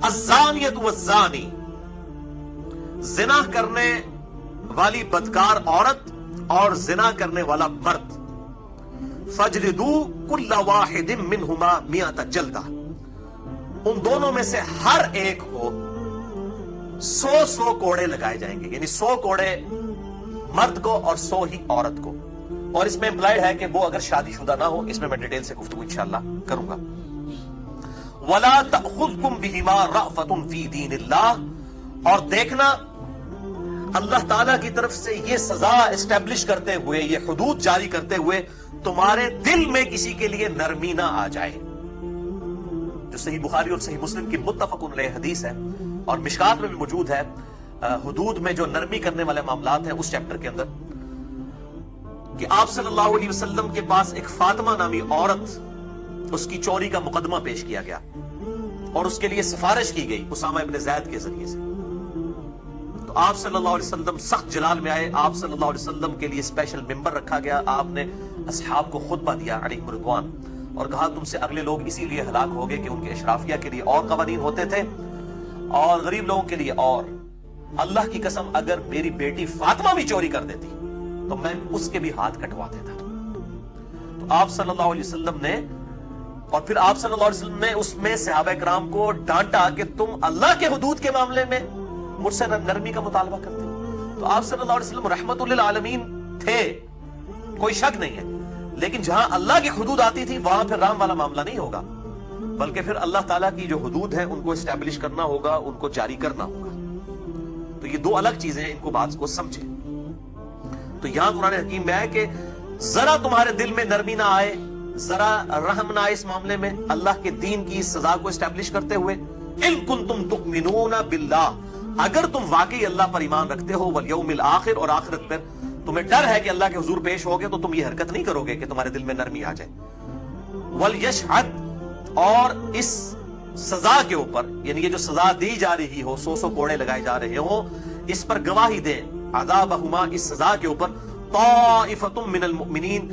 الزانیۃ والزانی، زنا کرنے والی بدکار عورت اور زنا کرنے والا مرد، فجلدوا کل واحد منہما 100 جلدہ، ان دونوں میں سے ہر ایک کو 100 کوڑے لگائے جائیں گے، یعنی 100 کوڑے مرد کو اور 100 ہی عورت کو. اور اس میں امپلائڈ ہے کہ وہ اگر شادی شدہ نہ ہو. اس میں ڈیٹیل سے گفتگو انشاءاللہ کروں گا. وَلَا تَأْخُذْكُمْ بِهِمَا رَأْفَةٌ فِي دِينِ اللَّهِ، اور دیکھنا اللہ تعالیٰ کی طرف سے یہ سزا اسٹیبلش کرتے ہوئے، یہ حدود جاری کرتے ہوئے تمہارے دل میں کسی کے لیے نرمی نہ آ جائے. جو صحیح بخاری اور صحیح مسلم کی متفق علیہ حدیث ہے اور مشکات میں بھی موجود ہے، حدود میں جو نرمی کرنے والے معاملات ہیں اس چیپٹر کے اندر، کہ آپ صلی اللہ علیہ وسلم کے پاس ایک فاطمہ نامی عورت، اس کی چوری کا مقدمہ پیش کیا گیا اور اس کے لیے سفارش کی گئی اسامہ ابن زید کے ذریعے سے. تو آپ صلی اللہ علیہ وسلم سخت جلال میں آئے. آپ صلی اللہ علیہ وسلم کے لیے اسپیشل ممبر رکھا گیا. آپ نے اصحاب کو خطبہ دیا علیہم رضوان، اور کہا تم سے اگلے لوگ اسی لیے ہلاک ہو گئے کہ ان کے اشرافیہ کے لیے اور قوانین ہوتے تھے اور غریب لوگوں کے لیے اور. اللہ کی قسم اگر میری بیٹی فاطمہ بھی چوری کر دیتی تو میں اس کے بھی ہاتھ کٹوا دیتا. تو آپ صلی اللہ علیہ وسلم نے، اور پھر آپ صلی اللہ علیہ وسلم نے اس میں صحابہ کرام کو ڈانٹا کہ تم اللہ کے حدود کے معاملے میں مجھ سے نرمی کا مطالبہ کرتے ہو. تو آپ صلی اللہ علیہ وسلم رحمت للعالمین تھے، کوئی شک نہیں ہے، لیکن جہاں اللہ کی حدود آتی تھی وہاں پھر رحم والا معاملہ نہیں ہوگا، بلکہ پھر اللہ تعالیٰ کی جو حدود ہیں ان کو اسٹیبلش کرنا ہوگا، ان کو جاری کرنا ہوگا. تو یہ دو الگ چیزیں ہیں، ان کو بات کو سمجھیں. تو یہاں قرآن حکیم میں ہے کہ ذرا تمہارے دل میں نرمی نہ آئے، ذرا رحم نہ آئے اس معاملے میں اللہ کے دین کی سزا کو اسٹیبلش کرتے ہوئے. ان کنتم تؤمنون باللہ، اگر تم واقعی اللہ پر ایمان رکھتے ہو، والیوم الآخر، اور آخرت پر تمہیں ڈر ہے کہ اللہ کے حضور پیش ہوگے تو تم یہ حرکت نہیں کرو گے کہ تمہارے دل میں نرمی آ جائے. ولیشہد، اور اس سزا کے اوپر، یعنی یہ جو سزا دی جا رہی ہو، 100 کوڑے لگائے جا رہے ہوں، اس پر گواہی دیں، عذابہما، اس سزا کے اوپر، طائفۃ من المؤمنین،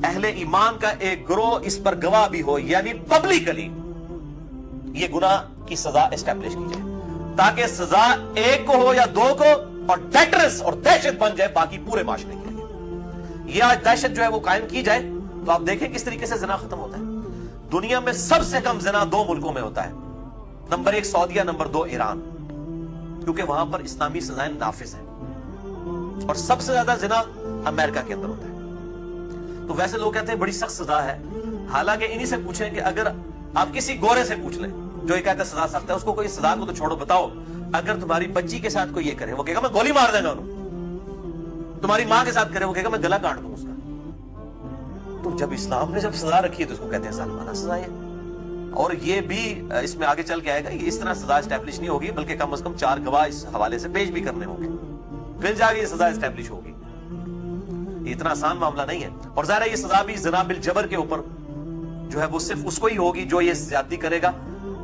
اہل ایمان کا ایک گروہ اس پر گواہ بھی ہو، یعنی پبلکلی یہ گناہ کی سزا اسٹیبلش کی جائے، تاکہ سزا ایک کو ہو یا دو کو، اور ڈیٹرنس اور دہشت بن جائے باقی پورے معاشرے کے لیے. یہ آج دہشت جو ہے وہ قائم کی جائے تو آپ دیکھیں کس طریقے سے زنا ختم ہوتا ہے. دنیا میں سب سے کم زنا 2 ملکوں میں ہوتا ہے، نمبر 1 سعودیہ، نمبر 2 ایران، کیونکہ وہاں پر اسلامی سزائیں نافذ ہیں. اور سب سے زیادہ زنا امریکہ کے اندر ہوتا ہے. تو ویسے لوگ کہتے ہیں بڑی سخت سزا ہے، حالانکہ انہی سے پوچھیں کہ اگر آپ کسی گورے سے پوچھ لیں جو یہ کہتا ہے سزا سخت ہے، اس کو کوئی سزا کو تو چھوڑو، بتاؤ اگر تمہاری بچی کے ساتھ کوئی یہ کرے، وہ کہے گا میں گولی مار دیں گا انہوں. تمہاری ماں کے ساتھ کرے، وہ کہے گا میں گلا کاٹ دوں اس کا. تو جب اسلام نے جب سزا رکھی ہے تو اس کو کہتے ہیں ظالمانہ سزا ہے. اور یہ بھی اس میں آگے چل کے آئے گا، یہ اس طرح سزا اسٹیبلش نہیں ہوگی، بلکہ کم از کم 4 گواہ اس حوالے سے پیش بھی کرنے ہوں گے، پھر جا کے یہ سزا اسٹیبلش ہوگی. یہ اتنا آسان معاملہ نہیں ہے. اور ظاہر ہے یہ سزا بھی زنا بالجبر کے اوپر جو ہے وہ صرف اس کو ہی ہوگی جو یہ زیادتی کرے گا،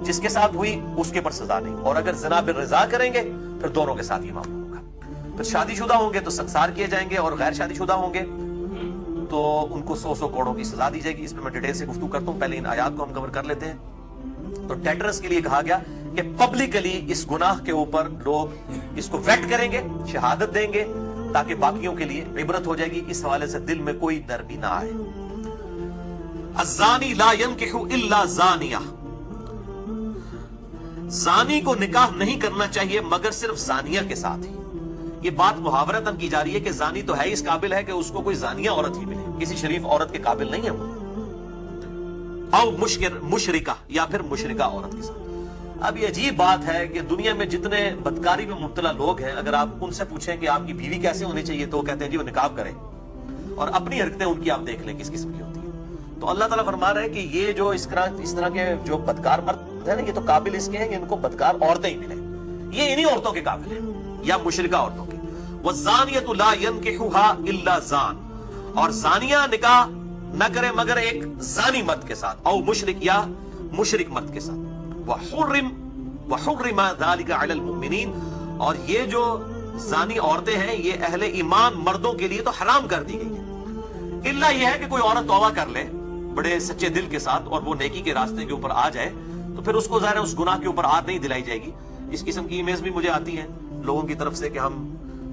جس کے ساتھ ہوئی اس کے پر سزا نہیں. اور اگر زنا بالرضا کریں گے پھر دونوں کے ساتھ یہ معاملہ ہوگا. پھر شادی شدہ ہوں گے تو سنسار کیے جائیں گے، اور غیر شادی شدہ ہوں گے تو ان کو 100 کوڑوں کی سزا دی جائے گی. اس میں ڈیٹیل سے گفتگو کرتا ہوں، پہلے ان آیات کو ہم کور کر لیتے ہیں. تو ڈیٹرنس کے لیے کہا گیا کہ پبلکلی اس گناہ کے اوپر لوگ اس کو ویٹ کریں گے، شہادت دیں گے، تاکہ باقیوں کے لیے عبرت ہو جائے گی. اس حوالے سے دل میں کوئی نرمی نہ آئے. الزانی لا ينکح الا زانیہ، زانی کو نکاح نہیں کرنا چاہیے مگر صرف زانیہ کے ساتھ ہی. یہ بات محاورتاً کی جا رہی ہے کہ زانی تو ہے اس قابل ہے کہ اس کو کوئی زانیہ عورت ہی ملے، کسی شریف عورت کے قابل نہیں ہے وہ. او مشرکہ، یا پھر مشرکہ عورت کے ساتھ. اب یہ عجیب بات ہے کہ دنیا میں جتنے بدکاری میں مبتلا لوگ ہیں، اگر آپ ان سے پوچھیں کہ آپ کی بیوی کیسے ہونی چاہیے تو وہ کہتے ہیں جی وہ نکاح کرے، اور اپنی حرکتیں ان کی آپ دیکھ لیں کس قسم کی ہوتی ہیں. تو اللہ تعالیٰ فرما رہے ہیں کہ یہ جو اس طرح کے جو بدکار مرد ہیں نا، یہ تو قابل اس کے ہیں کہ ان کو بدکار عورتیں ہی ملیں. یہ انہی عورتوں کے قابل ہیں یا مشرکہ عورتوں کے. والزانیۃ لا ينکحها الا زان، اور زانیہ نکاح نہ کرے مگر ایک زانی مرد کے ساتھ، او مشرک، یا مشرک مرد کے ساتھ. وحرم ذلك علی المؤمنین، اور یہ جو زانی عورتیں ہیں یہ اہل ایمان مردوں کے لیے تو حرام کر دی گئی ہے. اللہ یہ ہے کہ کوئی عورت توبہ کر لے بڑے سچے دل کے ساتھ اور وہ نیکی کے راستے کے اوپر آ جائے تو پھر اس کو ظاہر ہے اس گناہ کے اوپر ہاتھ نہیں دلائی جائے گی. اس قسم کی ایمیلز بھی مجھے آتی ہیں لوگوں کی طرف سے کہ ہم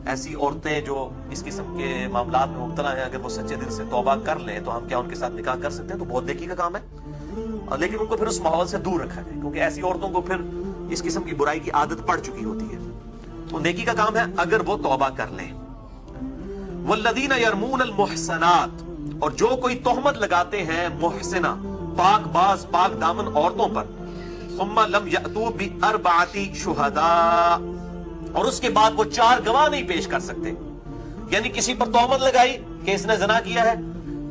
ایسی عورتیں جو اس قسم کے معاملات میں مبتلا ہیں اگر وہ سچے دل سے توبہ کر لیں تو ہم کیا ان کے ساتھ نکاح کر سکتے ہیں؟ تو بہت نیکی کا کام ہے. لیکن ان کو پھر اس ماحول سے دور رکھا جائے کیونکہ ایسی عورتوں کو پھر اس قسم کی برائی کی عادت پڑ چکی ہوتی ہے. تو نیکی کا کام ہے اگر وہ توبہ کر لیں. والذین یرمون المحصنات، اور جو کوئی تہمت لگاتے ہیں محسنہ پاک باز پاک دامن عورتوں پر، ثم لم یأتوا باربعۃ شہداء، اور اس کے بعد وہ 4 گواہ نہیں پیش کر سکتے. یعنی کسی پر تہمت لگائی کہ اس نے زنا کیا ہے،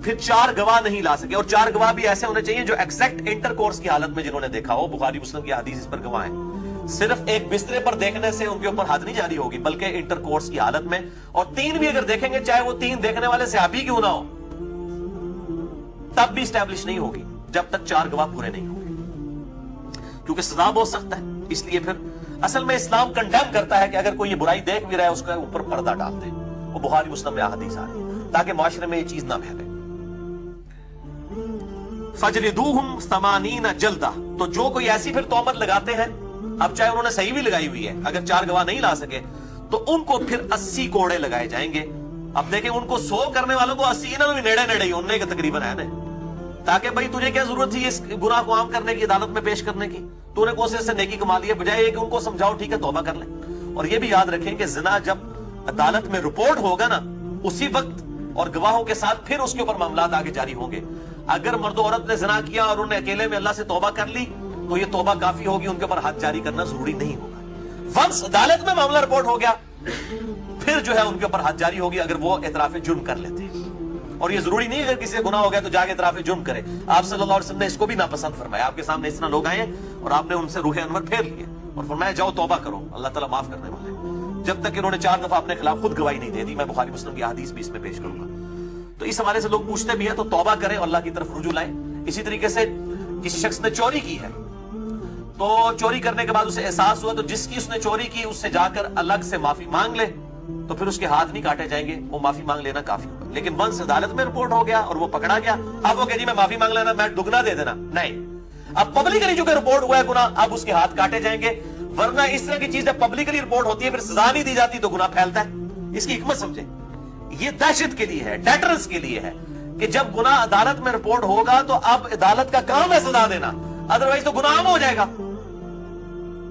پھر 4 گواہ نہیں لا سکے. اور 4 گواہ بھی ایسے ہونے چاہیے جو ایگزیکٹ انٹر کورس کی حالت میں جنہوں نے دیکھا ہو. بخاری مسلم کی حدیث اس پر گواہ ہیں. صرف ایک بسترے پر دیکھنے سے ان کے اوپر حد نہیں جاری ہوگی بلکہ انٹر کورس کی حالت میں. اور 3 بھی اگر دیکھیں گے چاہے وہ 3 دیکھنے والے صحابی کیوں نہ ہو تب بھی اسٹیبلش نہیں ہوگی جب تک 4 گواہ پورے نہیں ہوں گے، کیونکہ سزا بہت سخت ہے. اس لیے پھر اصل میں اسلام کنڈیم کرتا ہے کہ اگر کوئی یہ برائی دیکھ بھی رہا ہے اس کے اوپر پردہ ڈال دے. وہ بخاری مسلم میں حدیث آ رہی ہے تاکہ معاشرے میں یہ چیز نہ پھیلے. فجلدوہم 80 جلدہ، تو جو کوئی ایسی پھر تہمت لگاتے ہیں، اب چاہے انہوں نے صحیح بھی لگائی ہوئی ہے، اگر 4 گواہ نہیں لا سکے تو ان کو پھر 80 کوڑے لگائے جائیں گے. اب دیکھیں ان کو 100 کرنے والوں کو 80 انہوں بھی نیڑے نیڑے ہی انہیں کہ تقریباً ہے نا، تاکہ بھائی تجھے کیا ضرورت تھی اس گناہ کو عام کرنے کی، عدالت میں پیش کرنے کی؟ تو نے کوشش سے نیکی کما لی ہے، بجائے کہ ان کو سمجھاؤ ٹھیک ہے توبہ کر لیں. اور یہ بھی یاد رکھیں کہ زنا جب عدالت میں رپورٹ ہوگا نا اسی وقت اور گواہوں کے ساتھ پھر اس کے اوپر معاملات آگے جاری ہوں گے. اگر مرد و عورت نے زنا کیا اور انہوں نے اکیلے میں اللہ سے توبہ کر لی تو یہ توبہ کافی ہوگی، ان کے اوپر حد جاری کرنا ضروری نہیں ہوگا. ونس عدالت میں معاملہ رپورٹ ہو گیا پھر جو ہے ان کے اوپر حد جاری ہوگی اگر وہ اعتراف جرم کر لیتے ہیں. اور یہ ضروری نہیں اگر کسی سے گناہ ہو گیا تو جا کے اعتراف جرم کرے. آپ صلی اللہ علیہ وسلم نے اس کو بھی ناپسند فرمایا. آپ کے سامنے اس طرح لوگ آئے اور آپ نے ان سے روح انور پھیر لیے اور فرمایا جاؤ توبہ کرو، اللہ تعالیٰ معاف کرنے والے ہیں، جب تک انہوں نے 4 دفعہ اپنے خلاف خود گواہی نہیں دے دی. میں بخاری مسلم کی حدیث بھی اس میں پیش کروں گا. تو اس حوالے سے لوگ پوچھتے بھی ہیں تو توبہ کریں اور اللہ کی طرف رجوع لائیں. اسی طریقے سے کسی شخص نے چوری کی ہے تو چوری کرنے کے بعد اسے احساس ہوا تو جس کی اس نے چوری کی اس سے جا کر الگ سے معافی مانگ لے تو پھر اس کے ہاتھ نہیں کاٹے جائیں گے، وہ معافی مانگ لینا کافی ہوگا. لیکن ونس عدالت میں رپورٹ ہو گیا اور وہ پکڑا گیا اب وہ کہ جی میں معافی مانگ لینا، میں دگنا دے دینا، نہیں. اب پبلکلی جو کہ رپورٹ ہوا ہے گناہ اب اس کے ہاتھ کاٹے جائیں گے. ورنہ اس طرح کی چیز جب پبلکلی رپورٹ ہوتی ہے پھر سزا نہیں دی جاتی تو گناہ پھیلتا ہے. اس کی حکمت سمجھیں، یہ دہشت کے لیے ہے، ڈیٹرنس کے لیے ہے کہ جب گناہ عدالت میں رپورٹ ہوگا تو اب عدالت کا کام ہے سزا دینا، ادروائز تو گناہ عام ہو جائے گا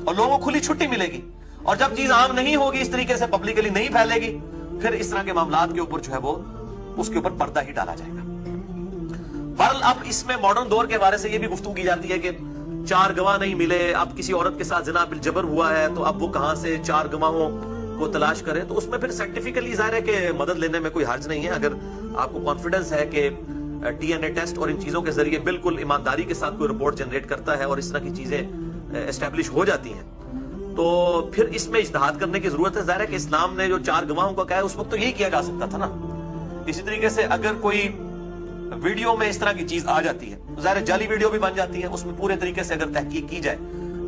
اور لوگوں کو کھلی چھٹی ملے گی. اور جب چیز عام نہیں ہوگی اس طریقے سے پبلکلی نہیں پھیلے گی پھر اس طرح کے معاملات کے اوپر جو ہے وہ اس کے اوپر پردہ ہی ڈالا جائے گا. بہرحال اب اس میں ماڈرن دور کے بارے سے یہ بھی گفتگو کی جاتی ہے کہ 4 گواہ نہیں ملے، اب کسی عورت کے ساتھ زنا بالجبر ہوا ہے تو اب وہ کہاں سے 4 گواہوں کو تلاش کرے. تو اس میں پھر سائنٹیفکلی ظاہر ہے کہ مدد لینے میں کوئی حرج نہیں ہے. اگر آپ کو کانفیڈنس ہے کہ ڈی این اے ٹیسٹ اور ان چیزوں کے ذریعے بالکل ایمانداری کے ساتھ کوئی رپورٹ جنریٹ کرتا ہے اور اس طرح کی چیزیں اسٹیبلش ہو جاتی ہیں تو پھر اس میں اجتہاد کرنے کی ضرورت ہے. ظاہر ہے کہ اسلام نے جو 4 گواہوں کا کہا ہے اس وقت تو یہی کیا جا سکتا تھا نا. اسی طریقے سے اگر کوئی ویڈیو میں اس طرح کی چیز آ جاتی ہے ظاہر ہے جعلی ویڈیو بھی بن جاتی ہے، اس میں پورے طریقے سے اگر تحقیق کی جائے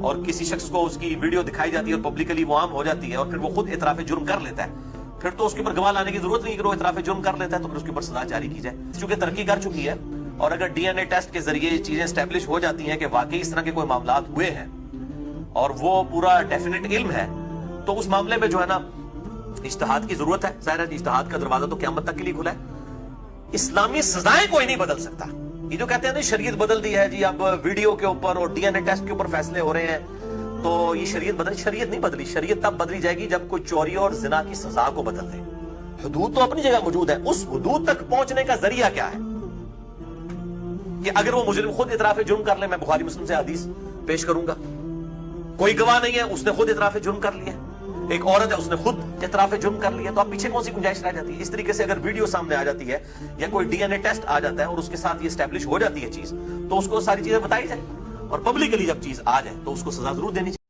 اور کسی شخص کو اس کی ویڈیو دکھائی جاتی ہے اور پبلکلی وہ عام ہو جاتی ہے اور پھر وہ خود اعتراف جرم کر لیتا ہے پھر تو اس کے اوپر گواہ لانے کی ضرورت نہیں کہ وہ اعتراف جرم کر لیتا ہے تو پھر اس کے اوپر سزا جاری کی جائے. چونکہ ترقی کر چکی ہے اور اگر ڈی این اے ٹیسٹ کے ذریعے یہ چیزیں اسٹیبلش ہو جاتی ہیں کہ واقعی اس طرح کے کوئی معاملات ہوئے ہیں اور وہ پورا ڈیفینٹ علم ہے تو اس معاملے میں جو ہے نا اجتہاد کی ضرورت ہے. ظاہر ہے اجتہاد کا دروازہ تو قیامت تک کے لیے کھلا ہے. اسلامی سزائیں کوئی نہیں بدل سکتا. یہ جو کہتے ہیں نا شریعت بدل دی ہے جی اب ویڈیو کے اوپر اور ڈی این اے ٹیسٹ کے اوپر فیصلے ہو رہے ہیں تو یہ شریعت بدلی، شریعت نہیں بدلی. شریعت تب بدلی جائے گی جب کوئی چوری اور زنا کی سزا کو بدل دے. حدود تو اپنی جگہ موجود ہے، اس حدود تک پہنچنے کا ذریعہ کیا ہے کہ اگر وہ مجرم خود اعتراف جرم کر لے. میں بخاری مسلم سے حدیث پیش کروں گا، کوئی گواہ نہیں ہے اس نے خود اعتراف جرم کر لیا، ایک عورت ہے اس نے خود اعتراف جرم کر لیا، تو اب پیچھے کون سی گنجائش رہ جاتی ہے؟ اس طریقے سے اگر ویڈیو سامنے آ جاتی ہے یا کوئی ڈی این اے ٹیسٹ آ جاتا ہے اور اس کے ساتھ یہ اسٹیبلش ہو جاتی ہے چیز تو اس کو ساری چیزیں بتائی جائے اور پبلکلی جب چیز آ جائے تو اس کو سزا ضرور دینی چاہیے.